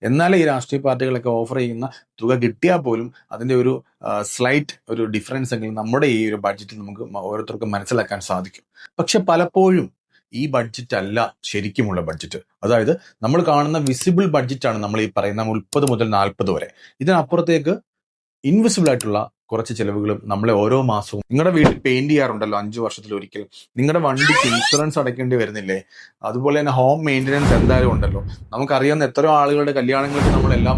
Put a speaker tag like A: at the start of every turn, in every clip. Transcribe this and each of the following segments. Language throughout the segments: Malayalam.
A: എന്നാലും ഈ രാഷ്ട്രീയ പാർട്ടികളൊക്കെ ഓഫർ ചെയ്യുന്ന തുക കിട്ടിയാൽ പോലും അതിന്റെ ഒരു സ്ലൈറ്റ് ഒരു ഡിഫറൻസ് എങ്കിലും നമ്മുടെ ഈ ഒരു ബഡ്ജറ്റിൽ നമുക്ക് ഓരോരുത്തർക്കും മനസ്സിലാക്കാൻ സാധിക്കും. പക്ഷെ പലപ്പോഴും ഈ ബഡ്ജറ്റ് അല്ല ശരിക്കുമുള്ള ബഡ്ജറ്റ്. അതായത് നമ്മൾ കാണുന്ന വിസിബിൾ ബഡ്ജറ്റാണ് നമ്മൾ ഈ പറയുന്ന 30 മുതൽ 40 വരെ. ഇതിനപ്പുറത്തേക്ക് ഇൻവിസിബിൾ ആയിട്ടുള്ള കുറച്ച് ചെലവുകളും നമ്മളെ ഓരോ മാസവും നിങ്ങളുടെ വീട്ടിൽ പെയിന്റ് ചെയ്യാറുണ്ടല്ലോ 5 വർഷത്തിൽ ഒരിക്കൽ. നിങ്ങളുടെ വണ്ടിക്ക് ഇൻഷുറൻസ് അടയ്ക്കേണ്ടി വരുന്നില്ലേ? അതുപോലെ തന്നെ ഹോം മെയിൻ്റനൻസ് എന്തായാലും ഉണ്ടല്ലോ. നമുക്കറിയാവുന്ന എത്രയോ ആളുകളുടെ കല്യാണങ്ങൾക്ക് നമ്മൾ എല്ലാ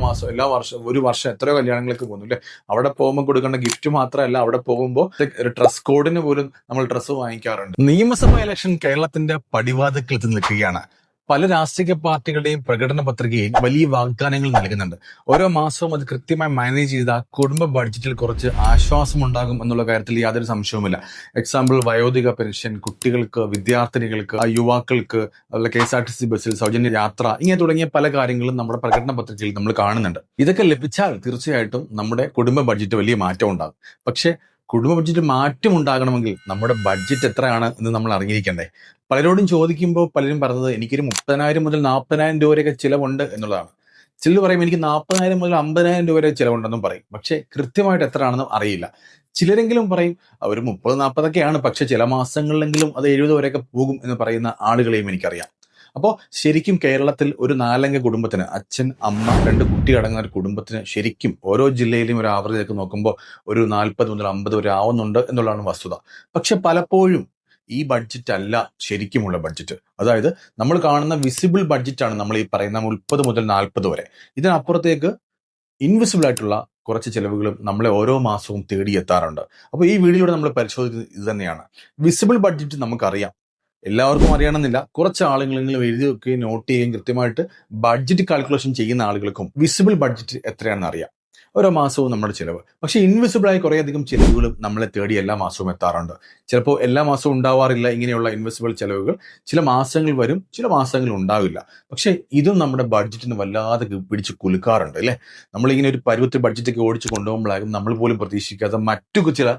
A: വർഷം ഒരു വർഷം എത്രയോ കല്യാണങ്ങൾക്ക് പോകുന്നു അല്ലേ? അവിടെ പോകുമ്പോൾ കൊടുക്കേണ്ട ഗിഫ്റ്റ് മാത്രമല്ല, അവിടെ പോകുമ്പോൾ ഒരു ഡ്രസ് കോഡിന് പോലും നമ്മൾ ഡ്രസ്സ് വാങ്ങിക്കാറുണ്ട്. നിയമസഭാ ഇലക്ഷൻ കേരളത്തിന്റെ പടിവാതിൽക്കൽ നിൽക്കുകയാണ്. പല രാഷ്ട്രീയ പാർട്ടികളുടെയും പ്രകടന പത്രികയിൽ വലിയ വാഗ്ദാനങ്ങൾ നൽകുന്നുണ്ട്. ഓരോ മാസവും അത് കൃത്യമായി മാനേജ് ചെയ്താൽ കുടുംബ ബഡ്ജറ്റിൽ കുറച്ച് ആശ്വാസം ഉണ്ടാകും എന്നുള്ള കാര്യത്തിൽ യാതൊരു സംശയവുമില്ല. എക്സാമ്പിൾ വയോധിക പെൻഷൻ, കുട്ടികൾക്ക്, വിദ്യാർത്ഥിനികൾക്ക്, യുവാക്കൾക്ക്, അതുപോലെ KSRTC ബസ്സിൽ സൗജന്യ യാത്ര, ഇങ്ങനെ തുടങ്ങിയ പല കാര്യങ്ങളും നമ്മുടെ പ്രകടന പത്രികയിൽ നമ്മൾ കാണുന്നുണ്ട്. ഇതൊക്കെ ലഭിച്ചാൽ തീർച്ചയായിട്ടും നമ്മുടെ കുടുംബ ബഡ്ജറ്റ് വലിയ മാറ്റം ഉണ്ടാകും. പക്ഷേ കുടുംബ ബഡ്ജറ്റ് മാറ്റം ഉണ്ടാകണമെങ്കിൽ നമ്മുടെ ബഡ്ജറ്റ് എത്രയാണ് എന്ന് നമ്മൾ അറിഞ്ഞിരിക്കണ്ടേ? പലരോടും ചോദിക്കുമ്പോൾ പലരും പറഞ്ഞത് എനിക്കൊരു 30,000 മുതൽ 40,000 രൂപ വരെയൊക്കെ ചിലവുണ്ട് എന്നുള്ളതാണ്. ചിലർ പറയും എനിക്ക് 40,000 മുതൽ 50,000 രൂപ വരെ ചിലവുണ്ടെന്നും പറയും. പക്ഷെ കൃത്യമായിട്ട് എത്രയാണെന്നും അറിയില്ല. ചിലരെങ്കിലും പറയും ഒരു 30-40 പക്ഷെ ചില മാസങ്ങളിലെങ്കിലും അത് 70 വരെയൊക്കെ പോകും എന്ന് പറയുന്ന ആളുകളെയും എനിക്കറിയാം. അപ്പോൾ ശരിക്കും കേരളത്തിൽ ഒരു 4 കുടുംബത്തിന്, അച്ഛൻ, അമ്മ, 2 കുട്ടി അടങ്ങുന്ന ഒരു കുടുംബത്തിന് ശരിക്കും ഓരോ ജില്ലയിലും ഒരു ആവറേജ് ഒക്കെ നോക്കുമ്പോൾ ഒരു 40 മുതൽ 50 വരെ ആവുന്നുണ്ട് എന്നുള്ളതാണ് വസ്തുത. പക്ഷെ പലപ്പോഴും ഈ ബഡ്ജറ്റ് അല്ല ശരിക്കുമുള്ള ബഡ്ജറ്റ്. അതായത് നമ്മൾ കാണുന്ന വിസിബിൾ ബഡ്ജറ്റാണ് നമ്മൾ ഈ പറയുന്ന 30 മുതൽ 40 വരെ. ഇതിനപ്പുറത്തേക്ക് ഇൻവിസിബിൾ ആയിട്ടുള്ള കുറച്ച് ചെലവുകളും നമ്മളെ ഓരോ മാസവും തേടിയെത്താറുണ്ട്. അപ്പോൾ ഈ വീഡിയോയിലൂടെ നമ്മൾ പരിശോധിക്കുന്നത് ഇത് തന്നെയാണ്. വിസിബിൾ ബഡ്ജറ്റ് നമുക്കറിയാം, എല്ലാവർക്കും അറിയണമെന്നില്ല. കുറച്ച് ആളുകളെങ്കിലും എഴുതി വെക്കുകയും നോട്ട് ചെയ്യുകയും കൃത്യമായിട്ട് ബഡ്ജറ്റ് കാൽക്കുലേഷൻ ചെയ്യുന്ന ആളുകൾക്കും വിസിബിൾ ബഡ്ജറ്റ് എത്രയാണെന്ന് അറിയാം, ഓരോ മാസവും നമ്മുടെ ചിലവ്. പക്ഷേ ഇൻവിസിബിളായി കുറേയധികം ചിലവുകളും നമ്മളെ തേടി എല്ലാ മാസവും എത്താറുണ്ട്. ചിലപ്പോൾ എല്ലാ മാസവും ഉണ്ടാവാറില്ല ഇങ്ങനെയുള്ള ഇൻവിസിബിൾ ചിലവുകൾ. ചില മാസങ്ങൾ വരും, ചില മാസങ്ങൾ ഉണ്ടാവില്ല. പക്ഷേ ഇതും നമ്മുടെ ബഡ്ജറ്റിന് വല്ലാതെ പിടിച്ച് കുലുക്കാറുണ്ട് അല്ലേ? നമ്മളിങ്ങനെ ഒരു പരുവത്തിൽ ബഡ്ജറ്റൊക്കെ ഓടിച്ച് കൊണ്ടുപോകുമ്പോഴാകും നമ്മൾ പോലും പ്രതീക്ഷിക്കാത്ത മറ്റു ചില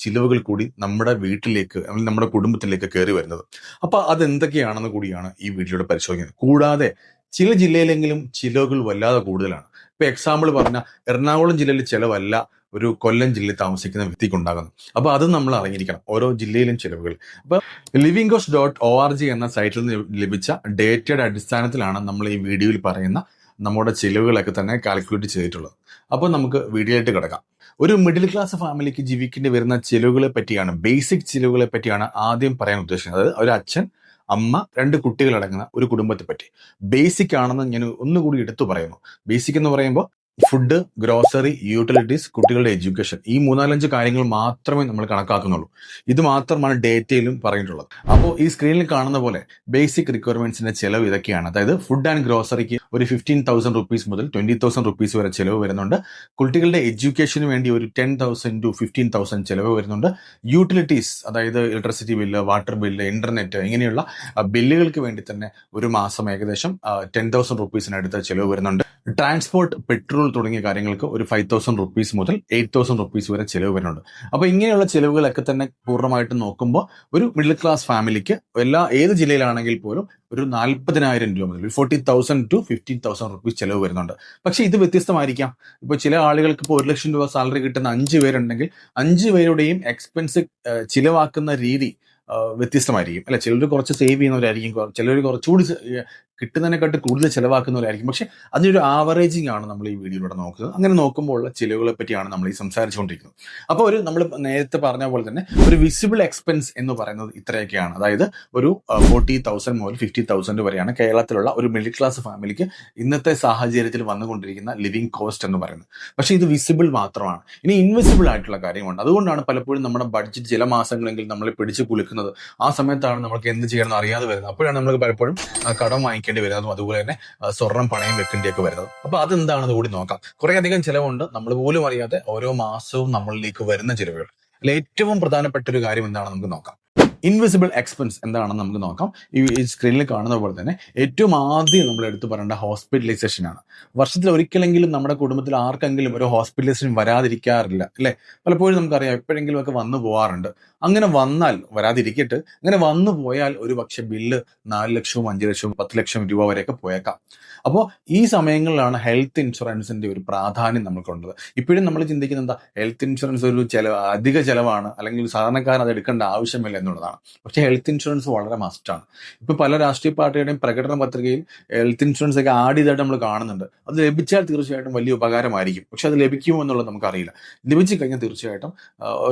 A: ചിലവുകൾ കൂടി നമ്മുടെ വീട്ടിലേക്ക് അല്ലെങ്കിൽ നമ്മുടെ കുടുംബത്തിലേക്ക് കയറി വരുന്നത്. അപ്പോൾ അതെന്തൊക്കെയാണെന്ന് കൂടിയാണ് ഈ വീഡിയോയുടെ പരിശോധിക്കുന്നത്. കൂടാതെ ചില ജില്ലയിലെങ്കിലും ചിലവുകൾ വല്ലാതെ കൂടുതലാണ്. ഇപ്പൊ എക്സാമ്പിൾ പറഞ്ഞാൽ എറണാകുളം ജില്ലയിൽ ചിലവല്ല ഒരു കൊല്ലം ജില്ലയിൽ താമസിക്കുന്ന വ്യക്തിക്ക് ഉണ്ടാകുന്നത്. അപ്പൊ അത് നമ്മൾ അറിഞ്ഞിരിക്കണം, ഓരോ ജില്ലയിലും ചിലവുകൾ. അപ്പൊ livingcost.org എന്ന സൈറ്റിൽ നിന്ന് ലഭിച്ച ഡേറ്റയുടെ അടിസ്ഥാനത്തിലാണ് നമ്മൾ ഈ വീഡിയോയിൽ പറയുന്ന നമ്മുടെ ചിലവുകളൊക്കെ തന്നെ കാൽക്കുലേറ്റ് ചെയ്തിട്ടുള്ളത്. അപ്പോൾ നമുക്ക് വീഡിയോയിലേക്ക് കിടക്കാം. ഒരു മിഡിൽ ക്ലാസ് ഫാമിലിക്ക് ജീവിക്കേണ്ടി വരുന്ന ചിലവുകളെ പറ്റിയാണ്, ബേസിക് ചിലവുകളെ പറ്റിയാണ് ആദ്യം പറയാൻ ഉദ്ദേശിക്കുന്നത്. അതായത് ഒരു അച്ഛൻ, അമ്മ, 2 കുട്ടികളടങ്ങുന്ന ഒരു കുടുംബത്തെ പറ്റി ബേസിക് ആണെന്ന് ഞാൻ ഒന്നുകൂടി എടുത്തു പറയുന്നു. ബേസിക് എന്ന് പറയുമ്പോൾ ഫുഡ്, ഗ്രോസറി, യൂട്ടിലിറ്റീസ്, കുട്ടികളുടെ എഡ്യൂക്കേഷൻ, ഈ 3-4 കാര്യങ്ങൾ മാത്രമേ നമ്മൾ കണക്കാക്കുന്നുള്ളൂ. ഇത് മാത്രമാണ് ഡേറ്റയിലും പറഞ്ഞിട്ടുള്ളത്. അപ്പോൾ ഈ സ്ക്രീനിൽ കാണുന്ന പോലെ ബേസിക് റിക്വയർമെന്റ്സിന്റെ ചിലവ് ഇതൊക്കെയാണ്. അതായത് ഫുഡ് ആൻഡ് ഗ്രോസറിക്ക് ഒരു 15,000 റുപ്പീസ് മുതൽ 20,000 റുപ്പീസ് വരെ ചിലവ് വരുന്നുണ്ട്. കുട്ടികളുടെ എഡ്യൂക്കേഷന് വേണ്ടി ഒരു 10,000 to 15,000 ചിലവ് വരുന്നുണ്ട്. യൂട്ടിലിറ്റീസ്, അതായത് electricity bill, water bill, internet, ഇങ്ങനെയുള്ള ബില്ലുകൾക്ക് വേണ്ടി തന്നെ ഒരു മാസം ഏകദേശം 10,000 റുപ്പീസിനടുത്ത് ചിലവ് വരുന്നുണ്ട്. ട്രാൻസ്പോർട്ട്, പെട്രോൾ തുടങ്ങിയ കാര്യങ്ങൾക്ക് ഒരു 5,000 റുപ്പീസ് മുതൽ 8,000 റുപ്പീസ് വരെ ചിലവ് വരുന്നുണ്ട്. അപ്പോൾ ഇങ്ങനെയുള്ള ചിലവുകളൊക്കെ തന്നെ പൂർണ്ണമായിട്ട് നോക്കുമ്പോൾ ഒരു മിഡിൽ ക്ലാസ് ഫാമിലിക്ക് ഏത് ജില്ലയിലാണെങ്കിൽ പോലും ഒരു 40,000 രൂപ മുതൽ 40,000 to 50,000 റുപ്പീസ് ചിലവ് വരുന്നുണ്ട്. പക്ഷേ ഇത് വ്യത്യസ്തമായിരിക്കാം. ഇപ്പോൾ ചില ആളുകൾക്ക് ഇപ്പോൾ 1,00,000 രൂപ സാലറി കിട്ടുന്ന 5 പേരുണ്ടെങ്കിൽ 5 പേരുടെയും എക്സ്പെൻസ് ചിലവാക്കുന്ന രീതി വ്യത്യസ്തമായിരിക്കും അല്ലെ? ചിലർ കുറച്ച് സേവ് ചെയ്യുന്നവരായിരിക്കും, ചിലർ കുറച്ചുകൂടി കിട്ടുന്നതിനെക്കാട്ട് കൂടുതൽ ചിലവാക്കുന്നവരായിരിക്കും. പക്ഷെ അതിനൊരു ആവറേജിങ് ആണ് നമ്മൾ ഈ വീഡിയോയിലൂടെ നോക്കുന്നത്. അങ്ങനെ നോക്കുമ്പോൾ ഉള്ള ചിലവുകളെ പറ്റിയാണ് നമ്മൾ ഈ സംസാരിച്ചുകൊണ്ടിരിക്കുന്നത്. അപ്പോൾ നമ്മൾ നേരത്തെ പറഞ്ഞ പോലെ തന്നെ ഒരു വിസിബിൾ എക്സ്പെൻസ് എന്ന് പറയുന്നത് ഇത്രയൊക്കെയാണ്. അതായത് ഒരു 40,000 മുതൽ 50,000 വരെയാണ് കേരളത്തിലുള്ള ഒരു മിഡിൽ ക്ലാസ് ഫാമിലിക്ക് ഇന്നത്തെ സാഹചര്യത്തിൽ വന്നുകൊണ്ടിരിക്കുന്ന ലിവിങ് കോസ്റ്റ് എന്ന് പറയുന്നത്. പക്ഷേ ഇത് വിസിബിൾ മാത്രമാണ്. ഇനി ഇൻവിസിബിൾ ആയിട്ടുള്ള കാര്യമുണ്ട്. അതുകൊണ്ടാണ് പലപ്പോഴും നമ്മുടെ ബഡ്ജറ്റ് ചില മാസങ്ങളെങ്കിൽ നമ്മളെ പിടിച്ച് കുലുക്കുന്നത്. ആ സമയത്താണ് നമുക്ക് എന്ത് ചെയ്യണമെന്ന് അറിയാതെ വരുന്നത്. അപ്പോഴാണ് നമ്മൾ പലപ്പോഴും കടം വാങ്ങിക്കേണ്ടി വരുന്നതും അതുപോലെ തന്നെ സ്വർണം പണയം വെക്കേണ്ടിയൊക്കെ വരുന്നത്. അപ്പൊ അതെന്താണെന്ന് കൂടി നോക്കാം. കുറെ അധികം ചിലവുണ്ട്, നമ്മൾ പോലും അറിയാതെ ഓരോ മാസവും നമ്മളിലേക്ക് വരുന്ന ചിലവുകൾ. അതിൽ ഏറ്റവും പ്രധാനപ്പെട്ട ഒരു കാര്യം എന്താണെന്ന് നമുക്ക് നോക്കാം. ഇൻവിസിബിൾ എക്സ്പെൻസ് എന്താണെന്ന് നമുക്ക് നോക്കാം. ഈ സ്ക്രീനിൽ കാണുന്ന പോലെ തന്നെ ഏറ്റവും ആദ്യം നമ്മൾ എടുത്തു പറയേണ്ട ഹോസ്പിറ്റലൈസേഷൻ ആണ്. വർഷത്തിൽ ഒരിക്കലെങ്കിലും നമ്മുടെ കുടുംബത്തിൽ ആർക്കെങ്കിലും ഒരു ഹോസ്പിറ്റലൈസേഷൻ വരാതിരിക്കാറില്ല അല്ലേ? പലപ്പോഴും നമുക്കറിയാം എപ്പോഴെങ്കിലും ഒക്കെ വന്നു പോകാറുണ്ട്. അങ്ങനെ വന്നാൽ വരാതിരിക്കട്ടെ, അങ്ങനെ വന്നു പോയാൽ ഒരു പക്ഷെ ബില്ല് 4 ലക്ഷവും 5 ലക്ഷവും 10 ലക്ഷം രൂപ വരെയൊക്കെ പോയേക്കാം. അപ്പോൾ ഈ സമയങ്ങളിലാണ് ഹെൽത്ത് ഇൻഷുറൻസിന്റെ ഒരു പ്രാധാന്യം നമുക്കുള്ളത്. ഇപ്പോഴും നമ്മൾ ചിന്തിക്കുന്നത് എന്താ, ഹെൽത്ത് ഇൻഷുറൻസ് ഒരു അധിക ചെലവാണ്, അല്ലെങ്കിൽ സാധാരണക്കാരൻ അത് എടുക്കേണ്ട ആവശ്യമില്ല എന്നുള്ളതാണ്. പക്ഷേ ഹെൽത്ത് ഇൻഷുറൻസ് വളരെ മസ്റ്റാണ്. ഇപ്പൊ പല രാഷ്ട്രീയ പാർട്ടിയുടെയും പ്രകടന പത്രികയിൽ ഹെൽത്ത് ഇൻഷുറൻസ് ഒക്കെ ആഡ് ചെയ്തായിട്ട് നമ്മൾ കാണുന്നുണ്ട്. അത് ലഭിച്ചാൽ തീർച്ചയായിട്ടും വലിയ ഉപകാരമായിരിക്കും. പക്ഷെ അത് ലഭിക്കുമോ എന്നുള്ളത് നമുക്കറിയില്ല. ലഭിച്ചു കഴിഞ്ഞാൽ തീർച്ചയായിട്ടും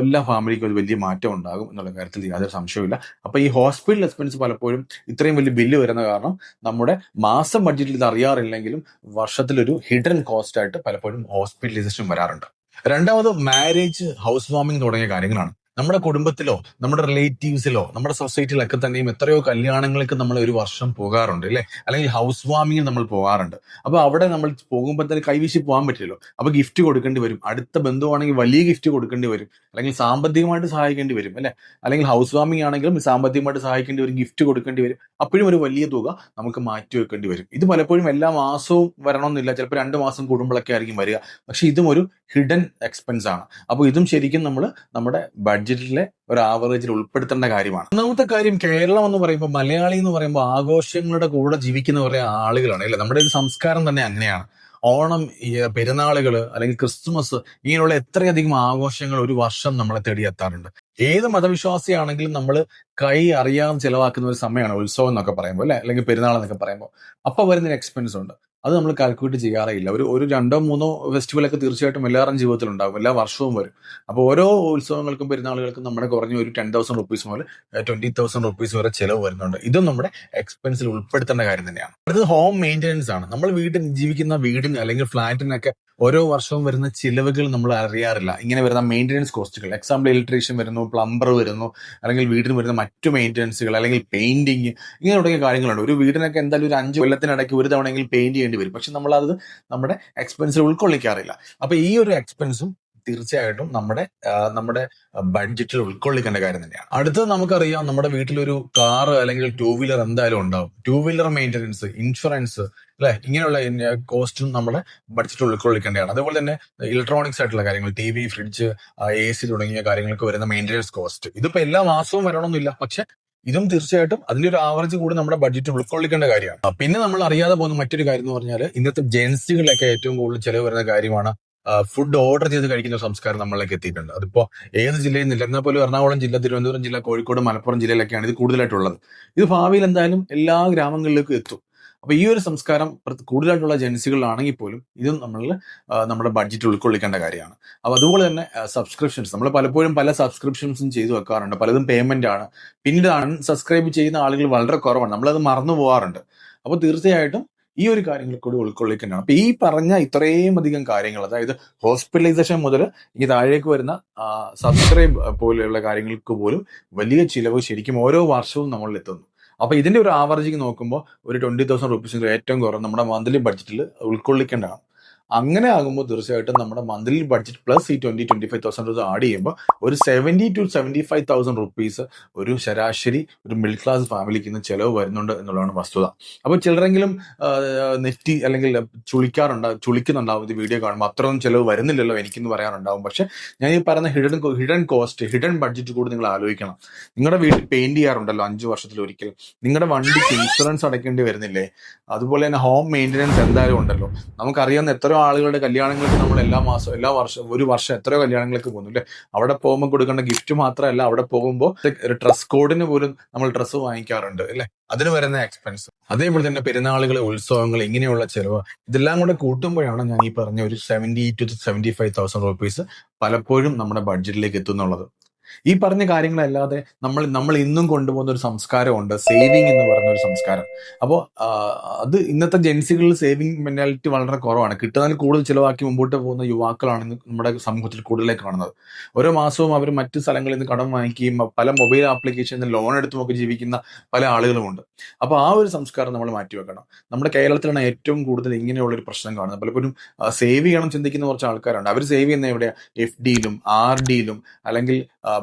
A: എല്ലാ ഫാമിലിക്കും ഒരു വലിയ മാറ്റം ഉണ്ടാകും എന്നുള്ള കാര്യത്തിൽ യാതൊരു സംശയവുമില്ല. അപ്പൊ ഈ ഹോസ്പിറ്റൽ എക്സ്പെൻസ് പലപ്പോഴും ഇത്രയും വലിയ ബില്ല് വരുന്ന കാരണം നമ്മുടെ മാസം ബഡ്ജറ്റിൽ ഇത് അറിയാറില്ലെങ്കിലും വർഷത്തിലൊരു ഹിഡൻ കോസ്റ്റ് ആയിട്ട് പലപ്പോഴും ഹോസ്പിറ്റലൈസേഷൻ വരാറുണ്ട്. രണ്ടാമത് മാരേജ്, ഹൗസ് വാമിംഗ് തുടങ്ങിയ കാര്യങ്ങളാണ്. നമ്മുടെ കുടുംബത്തിലോ നമ്മുടെ റിലേറ്റീവ്സിലോ നമ്മുടെ സൊസൈറ്റിയിലൊക്കെ തന്നെയും എത്രയോ കല്യാണങ്ങൾക്ക് നമ്മൾ ഒരു വർഷം പോകാറുണ്ട് അല്ലെ, അല്ലെങ്കിൽ ഹൗസ് വാമിങ്ങിന് നമ്മൾ പോകാറുണ്ട്. അപ്പൊ അവിടെ നമ്മൾ പോകുമ്പോൾ തന്നെ കൈവീശി പോകാൻ പറ്റില്ലല്ലോ. അപ്പൊ ഗിഫ്റ്റ് കൊടുക്കേണ്ടി വരും. അടുത്ത ബന്ധുവാണെങ്കിൽ വലിയ ഗിഫ്റ്റ് കൊടുക്കേണ്ടി വരും, അല്ലെങ്കിൽ സാമ്പത്തികമായിട്ട് സഹായിക്കേണ്ടി വരും അല്ലെ. അല്ലെങ്കിൽ ഹൗസ് വാമിംഗ് ആണെങ്കിലും സാമ്പത്തികമായിട്ട് സഹായിക്കേണ്ടി വരും, ഗിഫ്റ്റ് കൊടുക്കേണ്ടി വരും. അപ്പോഴും ഒരു വലിയ തുക നമുക്ക് മാറ്റി വെക്കേണ്ടി വരും. ഇത് പലപ്പോഴും എല്ലാ മാസവും വരണമെന്നില്ല, ചിലപ്പോൾ 2 മാസം കൂടുമ്പോഴൊക്കെ ആയിരിക്കും വരിക. പക്ഷെ ഇതും ഒരു ഹിഡൻ എക്സ്പെൻസ് ആണ്. അപ്പോൾ ഇതും ശരിക്കും നമ്മൾ നമ്മുടെ ബഡ്ജറ്റിലെ ഒരു ആവറേജിൽ ഉൾപ്പെടുത്തേണ്ട കാര്യമാണ്. ഒന്നാമത്തെ കാര്യം, കേരളം എന്ന് പറയുമ്പോൾ, മലയാളി എന്ന് പറയുമ്പോൾ ആഘോഷങ്ങളുടെ കൂടെ ജീവിക്കുന്ന കുറെ ആളുകളാണ് അല്ലെ. നമ്മുടെ ഒരു സംസ്കാരം തന്നെ അങ്ങനെയാണ്. ഓണം, ഈ പെരുന്നാളുകള്, അല്ലെങ്കിൽ ക്രിസ്തുമസ്, ഇങ്ങനെയുള്ള എത്രയധികം ആഘോഷങ്ങൾ ഒരു വർഷം നമ്മളെ തേടിയെത്താറുണ്ട്. ഏത് മതവിശ്വാസിയാണെങ്കിലും നമ്മൾ കൈ അറിയാതെ ചെലവാക്കുന്ന ഒരു സമയമാണ് ഉത്സവം എന്നൊക്കെ പറയുമ്പോൾ അല്ലെ, അല്ലെങ്കിൽ പെരുന്നാൾ എന്നൊക്കെ പറയുമ്പോൾ. അപ്പൊ വരുന്നൊരു എക്സ്പെൻസ് ഉണ്ട്, അത് നമ്മൾ കാൽക്കുലേറ്റ് ചെയ്യാറേ ഇല്ല. ഒരു 2-3 ഫെസ്റ്റിവലൊക്കെ തീർച്ചയായിട്ടും എല്ലാവരുടെയും ജീവിതത്തിൽ ഉണ്ടാകും, എല്ലാ വർഷവും വരും. അപ്പോൾ ഓരോ ഉത്സവങ്ങൾക്കും പെരുന്നാളുകൾക്കും നമ്മുടെ കുറഞ്ഞ ഒരു 10,000 റുപ്പീസ് മുതൽ 20,000 റുപ്പീസ് വരെ ചിലവ് വരുന്നുണ്ട്. ഇതും നമ്മുടെ എക്സ്പെൻസിൽ ഉൾപ്പെടുത്തേണ്ട കാര്യം തന്നെയാണ്. അടുത്തത് ഹോം മെയിൻ്റെനൻസ് ആണ്. നമ്മൾ ജീവിക്കുന്ന വീടിന് അല്ലെങ്കിൽ ഫ്ലാറ്റിനൊക്കെ ഓരോ വർഷവും വരുന്ന ചിലവുകൾ നമ്മൾ അറിയാറില്ല. ഇങ്ങനെ വരുന്ന മെയിൻ്റെനൻസ് കോസ്റ്റുകൾ, എക്സാമ്പിൾ ഇലക്ട്രീഷ്യൻ വരുന്നു, പ്ലംബർ വരുന്നു, അല്ലെങ്കിൽ വീടിന് വരുന്ന മറ്റു മെയിൻ്റെനൻസുകൾ, അല്ലെങ്കിൽ പെയിന്റിങ്, ഇങ്ങനെ തുടങ്ങിയ കാര്യങ്ങളുണ്ട്. ഒരു വീടിനൊക്കെ എന്തായാലും ഒരു 5 കൊല്ലത്തിനിടയ്ക്ക് ഒരു തവണയെങ്കിലും പെയിന്റ് ചെയ്യേണ്ടി വരും. പക്ഷെ നമ്മളത് നമ്മുടെ എക്സ്പെൻസിൽ ഉൾക്കൊള്ളിക്കാറില്ല. അപ്പൊ ഈ ഒരു എക്സ്പെൻസും തീർച്ചയായിട്ടും നമ്മുടെ ബഡ്ജറ്റിൽ ഉൾക്കൊള്ളിക്കേണ്ട കാര്യം തന്നെയാണ്. അടുത്തത് നമുക്കറിയാം, നമ്മുടെ വീട്ടിലൊരു കാറ് അല്ലെങ്കിൽ 2 വീലർ എന്തായാലും ഉണ്ടാവും. 2 വീലർ മെയിൻ്റെനൻസ്, ഇൻഷുറൻസ് അല്ലെ, ഇങ്ങനെയുള്ള കോസ്റ്റും നമ്മുടെ ബഡ്ജറ്റിൽ ഉൾക്കൊള്ളിക്കേണ്ടതാണ്. അതുപോലെ തന്നെ ഇലക്ട്രോണിക്സ് ആയിട്ടുള്ള കാര്യങ്ങൾ, TV, ഫ്രിഡ്ജ്, AC തുടങ്ങിയ കാര്യങ്ങൾക്ക് വരുന്ന മെയിൻ്റെനൻസ് കോസ്റ്റ്, ഇതിപ്പോ എല്ലാ മാസവും വരണമെന്നില്ല. പക്ഷെ ഇതും തീർച്ചയായിട്ടും അതിന്റെ ഒരു ആവറേജ് കൂടി നമ്മുടെ ബഡ്ജറ്റ് ഉൾക്കൊള്ളിക്കേണ്ട കാര്യമാണ്. പിന്നെ നമ്മൾ അറിയാതെ പോകുന്ന മറ്റൊരു കാര്യം എന്ന് പറഞ്ഞാൽ, ഇന്നത്തെ ജെൻസികളൊക്കെ ഏറ്റവും കൂടുതൽ ചെലവ് വരുന്ന കാര്യമാണ് ഫുഡ് ഓർഡർ ചെയ്ത് കഴിക്കുന്ന ഒരു സംസ്കാരം നമ്മളിലേക്ക് എത്തിയിട്ടുണ്ട്. അതിപ്പോ ഏത് ജില്ലയിൽ നിന്നില്ല, എന്നാൽ പോലും എറണാകുളം ജില്ല, തിരുവനന്തപുരം ജില്ല, കോഴിക്കോട്, മലപ്പുറം ജില്ലയിലൊക്കെയാണ് ഇത് കൂടുതലായിട്ടുള്ളത്. ഇത് ഭാവിയിൽ എന്തായാലും എല്ലാ ഗ്രാമങ്ങളിലേക്കും എത്തും. അപ്പൊ ഈ ഒരു സംസ്കാരം കൂടുതലായിട്ടുള്ള ജൻസികളിലാണെങ്കിൽ പോലും ഇതും നമ്മുടെ ബഡ്ജറ്റ് ഉൾക്കൊള്ളിക്കേണ്ട കാര്യമാണ്. അപ്പൊ അതുപോലെ തന്നെ സബ്സ്ക്രിപ്ഷൻസ്, നമ്മൾ പലപ്പോഴും പല സബ്സ്ക്രിപ്ഷൻസും ചെയ്തു വെക്കാറുണ്ട്. പലതും പേയ്മെന്റ് ആണ്, പിന്നീട് അൺസബ്സ്ക്രൈബ് ചെയ്യുന്ന ആളുകൾ വളരെ കുറവാണ്, നമ്മളത് മറന്നു പോകാറുണ്ട്. അപ്പോൾ തീർച്ചയായിട്ടും ഈ ഒരു കാര്യങ്ങൾ കൂടി ഉൾക്കൊള്ളിക്കേണ്ടതാണ്. അപ്പൊ ഈ പറഞ്ഞ ഇത്രയും അധികം കാര്യങ്ങൾ, അതായത് ഹോസ്പിറ്റലൈസേഷൻ മുതൽ ഈ താഴേക്ക് വരുന്ന സബ്സ്ക്രൈബ് പോലെയുള്ള കാര്യങ്ങൾക്ക് പോലും വലിയ ചിലവ് ശരിക്കും ഓരോ വർഷവും നമ്മളിൽ എത്തുന്നു. അപ്പൊ ഇതിന്റെ ഒരു ആവറേജിങ് നോക്കുമ്പോൾ ഒരു 20,000 റുപ്പീസ് ഏറ്റവും കുറവ് നമ്മുടെ മന്ത്ലി ബഡ്ജറ്റിൽ ഉൾക്കൊള്ളിക്കേണ്ടതാണ്. അങ്ങനെ ആകുമ്പോൾ തീർച്ചയായിട്ടും നമ്മുടെ മന്ത്ലി ബഡ്ജറ്റ് പ്ലസ് ഈ 25,000 രൂപ ആഡ് ചെയ്യുമ്പോൾ ഒരു 70,000 to 75,000 റുപ്പീസ് ഒരു ശരാശരി ഒരു മിഡിൽ ക്ലാസ് ഫാമിലിക്ക് ഇന്ന് ചിലവ് വരുന്നുണ്ട് എന്നുള്ളതാണ് വസ്തുത. അപ്പോൾ ചിലരെങ്കിലും നെറ്റി അല്ലെങ്കിൽ ചുളിക്കുന്നുണ്ടാവും ഇത് വീഡിയോ കാണുമ്പോൾ, അത്രയൊന്നും ചിലവ് വരുന്നില്ലല്ലോ എനിക്കെന്ന് പറയാറുണ്ടാവും. പക്ഷെ ഞാൻ ഈ പറയുന്ന ഹിഡൻ കോസ്റ്റ്, ഹിഡൻ ബഡ്ജറ്റ് കൂടി നിങ്ങൾ ആലോചിക്കണം. നിങ്ങളുടെ വീട്ടിൽ പെയിന്റ് ചെയ്യാറുണ്ടല്ലോ 5 വർഷത്തിൽ ഒരിക്കൽ, നിങ്ങളുടെ വണ്ടിക്ക് ഇൻഷുറൻസ് അടയ്ക്കേണ്ടി വരുന്നില്ലേ? അതുപോലെ തന്നെ ഹോം മെയിൻ്റെനൻസ് എന്തായാലും ഉണ്ടല്ലോ. നമുക്കറിയാവുന്ന എത്രയോ ആളുകളുടെ കല്യാണങ്ങൾക്ക് നമ്മൾ എല്ലാ വർഷം ഒരു വർഷം എത്രയോ കല്യാണങ്ങൾക്ക് പോകുന്നു അല്ലേ. അവിടെ പോകുമ്പോൾ കൊടുക്കേണ്ട ഗിഫ്റ്റ് മാത്രമല്ല, അവിടെ പോകുമ്പോൾ ഒരു ഡ്രസ് കോഡിന് പോലും നമ്മൾ ഡ്രസ്സ് വാങ്ങിക്കാറുണ്ട് അല്ലെ, അതിന് വരുന്ന എക്സ്പെൻസ്. അതേപോലെ തന്നെ പെരുന്നാളുകൾ, ഉത്സവങ്ങൾ, ഇങ്ങനെയുള്ള ചെലവ്, ഇതെല്ലാം കൂടെ കൂട്ടുമ്പോഴാണ് ഞാൻ ഈ പറഞ്ഞ ഒരു 70,000 to 75,000 റുപ്പീസ് പലപ്പോഴും നമ്മുടെ ബഡ്ജറ്റിലേക്ക് എത്തുന്നുള്ളത്. ഈ പറഞ്ഞ കാര്യങ്ങളല്ലാതെ നമ്മൾ ഇന്നും കൊണ്ടുപോകുന്ന ഒരു സംസ്കാരമുണ്ട്, സേവിങ് എന്ന് പറയുന്ന ഒരു സംസ്കാരം. അപ്പോൾ അത് ഇന്നത്തെ ജെൻസികളിൽ സേവിങ് മെന്റാലിറ്റി വളരെ കുറവാണ്. കിട്ടുന്നതിൽ കൂടുതൽ ചിലവാക്കി മുമ്പോട്ട് പോകുന്ന യുവാക്കളാണ് നമ്മുടെ സമൂഹത്തിൽ കൂടുതലായി കാണുന്നത്. ഓരോ മാസവും അവർ മറ്റു സ്ഥലങ്ങളിൽ നിന്ന് കടം വാങ്ങിക്കുകയും പല മൊബൈൽ ആപ്ലിക്കേഷനിൽ ലോൺ എടുത്തുമൊക്കെ ജീവിക്കുന്ന പല ആളുകളുമുണ്ട്. അപ്പോൾ ആ ഒരു സംസ്കാരം നമ്മൾ മാറ്റിവെക്കണം. നമ്മുടെ കേരളത്തിലാണ് ഏറ്റവും കൂടുതൽ ഇങ്ങനെയുള്ളൊരു പ്രശ്നം കാണുന്നത്. പലപ്പോഴും സേവ് ചെയ്യണം ചിന്തിക്കുന്ന കുറച്ച് ആൾക്കാരുണ്ട്. അവർ സേവ് ചെയ്യുന്ന എവിടെയാ? FD യിലും RD യിലും അല്ലെങ്കിൽ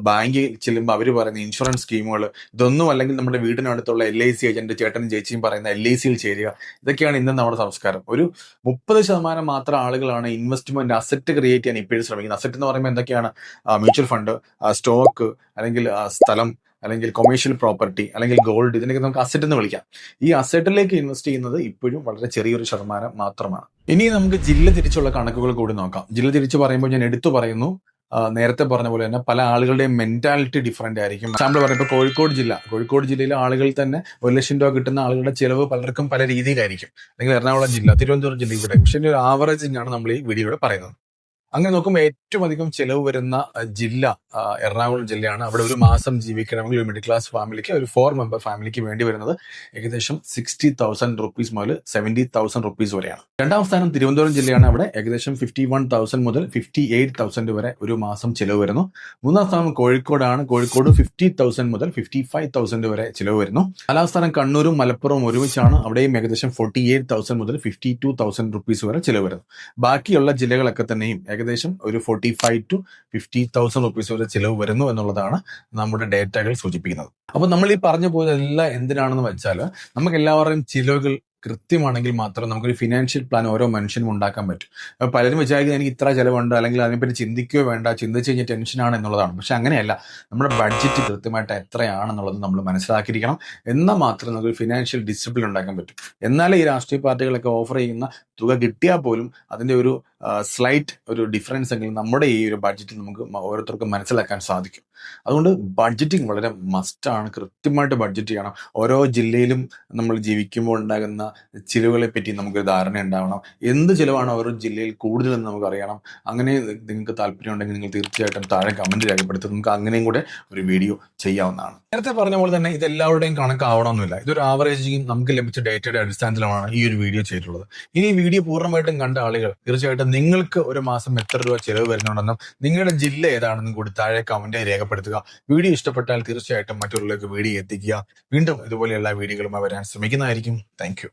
A: ബാങ്കിൽ ചെല്ലുമ്പോൾ അവർ പറയുന്ന ഇൻഷുറൻസ് സ്കീമുകൾ, ഇതൊന്നും അല്ലെങ്കിൽ നമ്മുടെ വീടിനടുത്തുള്ള LIC ഏജന്റ് ചേട്ടനും ചേച്ചിയും പറയുന്ന LICയിൽ ചേരുക, ഇതൊക്കെയാണ് ഇന്ന് നമ്മുടെ സംസ്കാരം. ഒരു 30% മാത്രം ആളുകളാണ് ഇൻവെസ്റ്റ്മെന്റ് അസറ്റ് ക്രിയേറ്റ് ചെയ്യാൻ ഇപ്പോഴും ശ്രമിക്കുന്നത്. അസറ്റ് എന്ന് പറയുമ്പോൾ എന്തൊക്കെയാണ്? മ്യൂച്വൽ ഫണ്ട്, സ്റ്റോക്ക്, അല്ലെങ്കിൽ സ്ഥലം, അല്ലെങ്കിൽ കൊമേഴ്ഷ്യൽ പ്രോപ്പർട്ടി, അല്ലെങ്കിൽ ഗോൾഡ്, ഇതിനൊക്കെ നമുക്ക് അസറ്റ് എന്ന് വിളിക്കാം. ഈ അസറ്റിലേക്ക് ഇൻവെസ്റ്റ് ചെയ്യുന്നത് ഇപ്പോഴും വളരെ ചെറിയൊരു ശതമാനം മാത്രമാണ്. ഇനി നമുക്ക് ജില്ല തിരിച്ചുള്ള കണക്കുകൾ കൂടി നോക്കാം. ജില്ല തിരിച്ച് പറയുമ്പോൾ ഞാൻ എടുത്തു പറയുന്നു, നേരത്തെ പറഞ്ഞ പോലെ തന്നെ പല ആളുകളുടെയും മെന്റാലിറ്റി ഡിഫറെന്റ് ആയിരിക്കും. എക്സാമ്പിൾ പറയുമ്പോൾ കോഴിക്കോട് ജില്ലയിലെ ആളുകൾ തന്നെ 1 ലക്ഷം രൂപ കിട്ടുന്ന ആളുകളുടെ ചിലവ് പലർക്കും പല രീതിയിലായിരിക്കും. അല്ലെങ്കിൽ എറണാകുളം ജില്ല, തിരുവനന്തപുരം ജില്ല, ഇവിടെ. പക്ഷേ ഒരു ആവറേജിംഗ് ആണ് നമ്മൾ ഈ വീഡിയോയുടെ പറയുന്നത്. അങ്ങനെ നോക്കുമ്പോൾ ഏറ്റവും അധികം ചെലവ് വരുന്ന ജില്ല എറണാകുളം ജില്ലയാണ്. അവിടെ ഒരു മാസം ജീവിക്കണമെങ്കിൽ ഒരു മിഡിൽ ക്ലാസ് ഫാമിലിക്ക്, ഒരു 4 മെമ്പർ ഫാമിലിക്ക് വേണ്ടി വരുന്നത് ഏകദേശം 60,000 റുപ്പീസ് മുതൽ 70,000 റുപ്പീസ് വരെയാണ്. രണ്ടാം സ്ഥാനം തിരുവനന്തപുരം ജില്ലയാണ്. അവിടെ ഏകദേശം 51,000 മുതൽ 58,000 വരെ ഒരു മാസം ചെലവ് വരുന്നു. മൂന്നാം സ്ഥാനം കോഴിക്കോടാണ്. കോഴിക്കോട് 50,000 മുതൽ 55,000 വരെ ചെലവ് വരുന്നു. നാലാം സ്ഥാനം കണ്ണൂരും മലപ്പുറവും ഒരുമിച്ചാണ്. അവിടെയും ഏകദേശം 48,000 മുതൽ 52,000 റുപ്പീസ് വരെ ചെലവ് വരുന്നു. ബാക്കിയുള്ള ജില്ലകളൊക്കെ തന്നെയും ഏകദേശം ഒരു 45,000 to 50,000 റുപ്പീസ് വരെ ചിലവ് വരുന്നു എന്നുള്ളതാണ് നമ്മുടെ ഡേറ്റകൾ സൂചിപ്പിക്കുന്നത്. അപ്പൊ നമ്മൾ ഈ പറഞ്ഞു പോയതെല്ലാം എന്തിനാണെന്ന് വെച്ചാൽ, നമുക്ക് എല്ലാവരുടെയും ചിലവുകൾ കൃത്യമാണെങ്കിൽ മാത്രം നമുക്കൊരു ഫിനാൻഷ്യൽ പ്ലാൻ ഓരോ മനുഷ്യനും ഉണ്ടാക്കാൻ പറ്റും. അപ്പൊ പലരും വിചാരിക്കുന്നത് എനിക്ക് ഇത്ര ചിലവുണ്ട്, അല്ലെങ്കിൽ അതിനെപ്പറ്റി ചിന്തിക്കുകയോ വേണ്ട, ചിന്തിച്ച് കഴിഞ്ഞാൽ ടെൻഷനാണ് എന്നുള്ളതാണ്. പക്ഷെ അങ്ങനെയല്ല. നമ്മുടെ ബഡ്ജറ്റ് കൃത്യമായിട്ട് എത്രയാണെന്നുള്ളത് നമ്മൾ മനസ്സിലാക്കിയിരിക്കണം. എന്നാൽ മാത്രമേ നമുക്ക് ഫിനാൻഷ്യൽ ഡിസിപ്ലിൻ ഉണ്ടാക്കാൻ പറ്റും. എന്നാലേ ഈ രാഷ്ട്രീയ പാർട്ടികളൊക്കെ ഓഫർ ചെയ്യുന്ന തുക കിട്ടിയാൽ പോലും അതിന്റെ ഒരു സ്ലൈറ്റ് ഒരു ഡിഫറൻസ് എങ്കിലും നമ്മുടെ ഈ ഒരു ബഡ്ജറ്റിൽ നമുക്ക് ഓരോരുത്തർക്കും മനസ്സിലാക്കാൻ സാധിക്കും. അതുകൊണ്ട് ബഡ്ജറ്റിംഗ് വളരെ മസ്റ്റാണ്. കൃത്യമായിട്ട് ബഡ്ജറ്റ് ചെയ്യണം. ഓരോ ജില്ലയിലും നമ്മൾ ജീവിക്കുമ്പോൾ ഉണ്ടാകുന്ന ചിലവുകളെ പറ്റി നമുക്കൊരു ധാരണ ഉണ്ടാവണം. എന്ത് ചിലവാണ് ഓരോ ജില്ലയിൽ കൂടുതലെന്ന് നമുക്ക് അറിയണം. അങ്ങനെ നിങ്ങൾക്ക് താല്പര്യം ഉണ്ടെങ്കിൽ നിങ്ങൾ തീർച്ചയായിട്ടും താഴെ കമന്റ് രേഖപ്പെടുത്തും. നമുക്ക് അങ്ങനെയും കൂടെ ഒരു വീഡിയോ ചെയ്യാവുന്നതാണ്. നേരത്തെ പറഞ്ഞ പോലെ തന്നെ ഇത് എല്ലാവരുടെയും കണക്കാവണമെന്നില്ല. ഇതൊരു ആവറേജിങ് നമുക്ക് ലഭിച്ച ഡേറ്റയുടെ അടിസ്ഥാനത്തിലാണ് ഈ ഒരു വീഡിയോ ചെയ്തിട്ടുള്ളത്. ഇനി ഈ വീഡിയോ പൂർണ്ണമായിട്ടും കണ്ട ആളുകൾ തീർച്ചയായിട്ടും നിങ്ങൾക്ക് ഒരു മാസം എത്ര രൂപ ചിലവ് വരുന്നുണ്ടെന്നും നിങ്ങളുടെ ജില്ല ഏതാണെന്നും കൂടി താഴെ കമന്റ് രേഖപ്പെടുത്തുക. വീഡിയോ ഇഷ്ടപ്പെട്ടാൽ തീർച്ചയായിട്ടും മറ്റുള്ളവർക്ക് വീഡിയോ എത്തിക്കുക. വീണ്ടും ഇതുപോലെയുള്ള വീഡിയോകളുമായി വരാൻ ശ്രമിക്കുന്നതായിരിക്കും. Thank you.